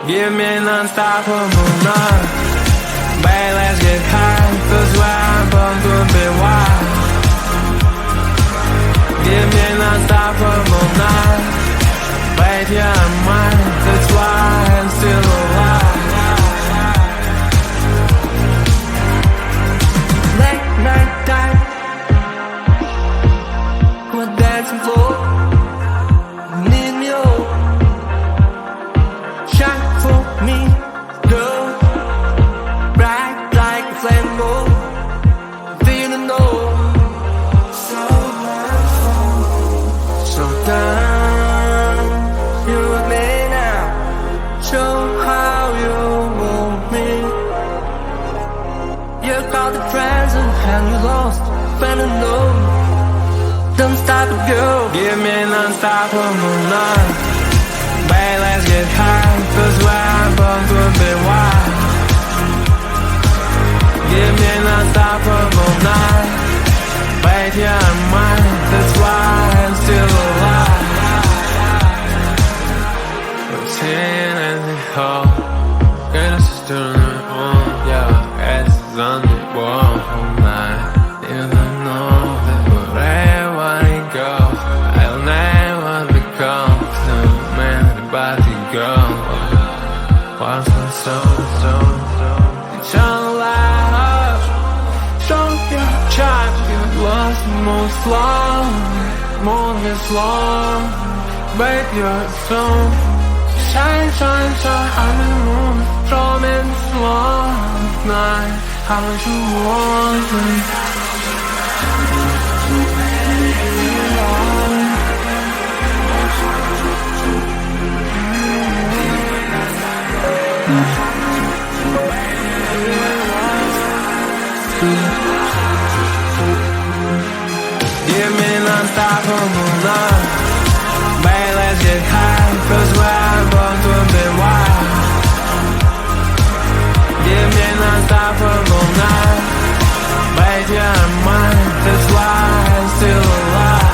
Give me non-stoppable night. Babe, let's get high, 'cause where I'm born could be wild. Give me non-stoppable night. Babe, yeah, I'm mine, that's why I'm still alive. Late night time, we're dancing floor. Need me all. Shine for me, girl. Bright like a flame gold. Didn't know. So down, you and me now. Show how you want me. You got the present and you lost, fell in love. Don't stop, girl. Give me non-stoppable night. Babe, let's get high, 'cause where I'm born could be wild. Give me non-stoppable night. Babe, yeah, I'm mine, that's why I'm still alive. Routine and the whole. Get us to the home, yeah. It's on the wall all night. You don't know that wherever it goes, I'll never become the man about to go. What's my soul, eternal life. Show your child you lost most long, more this long. Babe, you're so shine, shine, shine. I'm in the moon, drumming slow night. How much you want me? Give me non-stoppable night. Babe, let's get high, 'cause where I'm born could be wild. Give me non-stoppable night. Babe, yeah, I'm mine, that's why I'm still alive.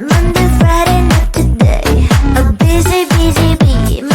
Monday, Friday, not today. A busy bee.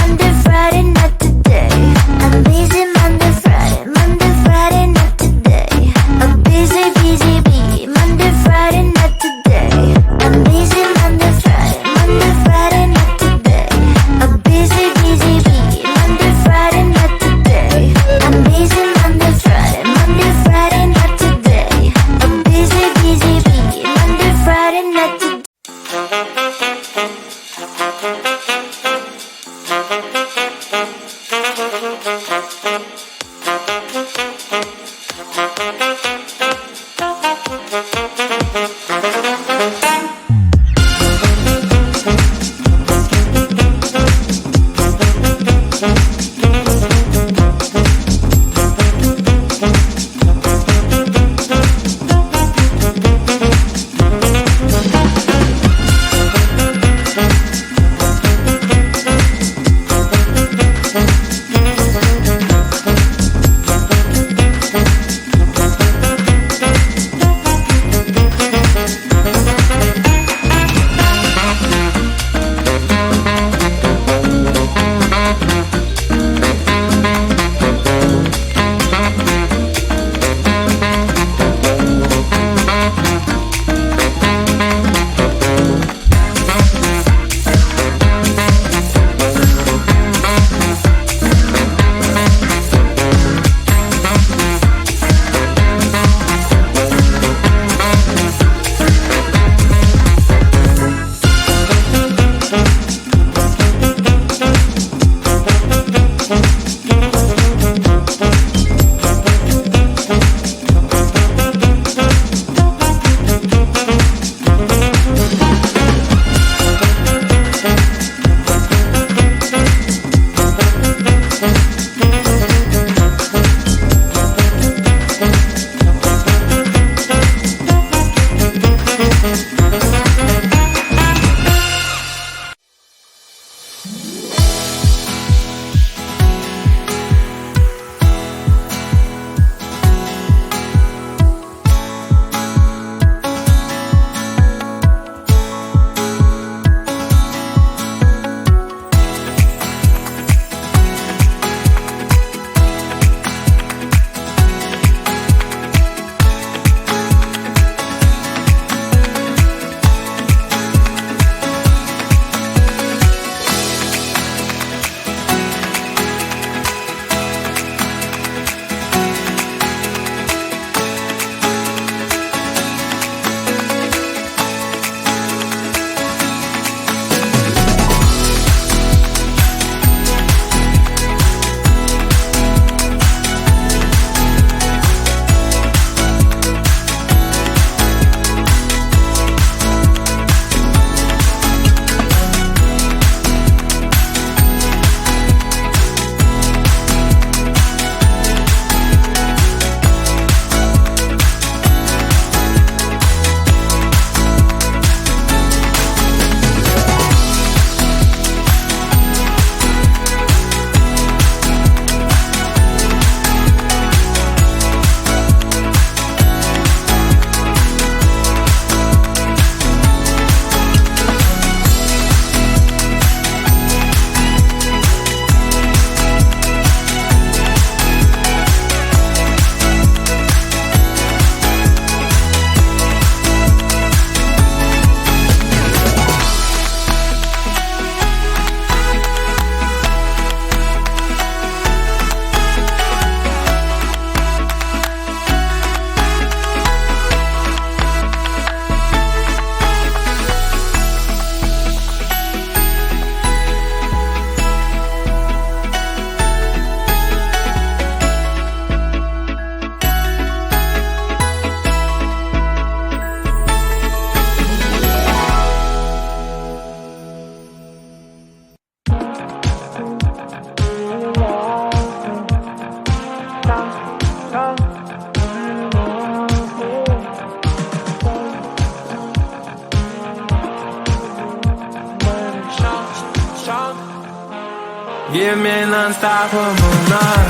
Give me non-stoppable night.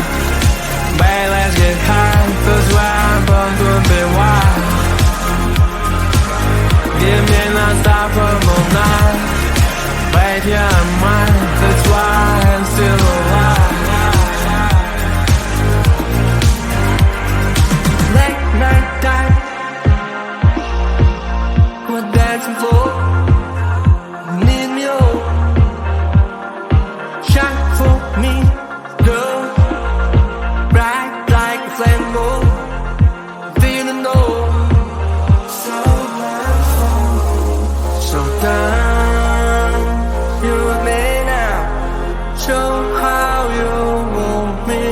Babe, let's get high, 'cause where I'm born could be wild. Give me non-stoppable night. Babe, you're mine, that's why I'm still alive. Late night time, we're dancing floor. Need me all. Shine for me, girl. Bright like a flame gold. Feeling low. So down. You and me now. Show how you want me.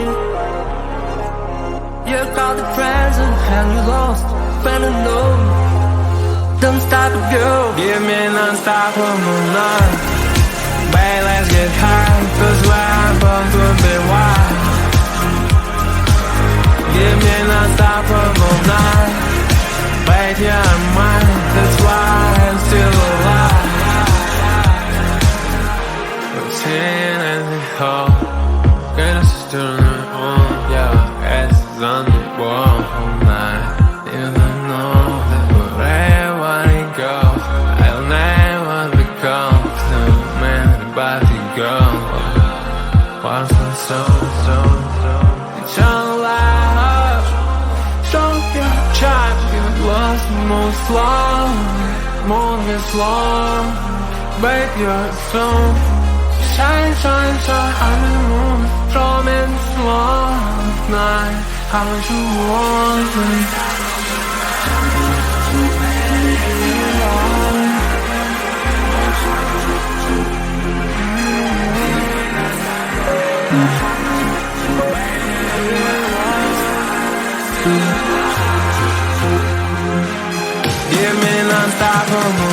You got the present and you lost. Fell in love. Don't stop, girl. Give me non-stoppable night. Babe, let's get high, 'cause where I'm born could be wild. Give me an unstoppable night. Babe, you're mine, that's why I'm still alive. Routine and the whole. Get us to the home, yeah. Ass is on the wall all night. You don't know that wherever it goes, I'll never become the man about to go. Once and so eternal life. Show your child you lost most long, more than long. Babe, you're so shine, shine, shine on the moon, from and slow night. How you want me? Give me non-stoppable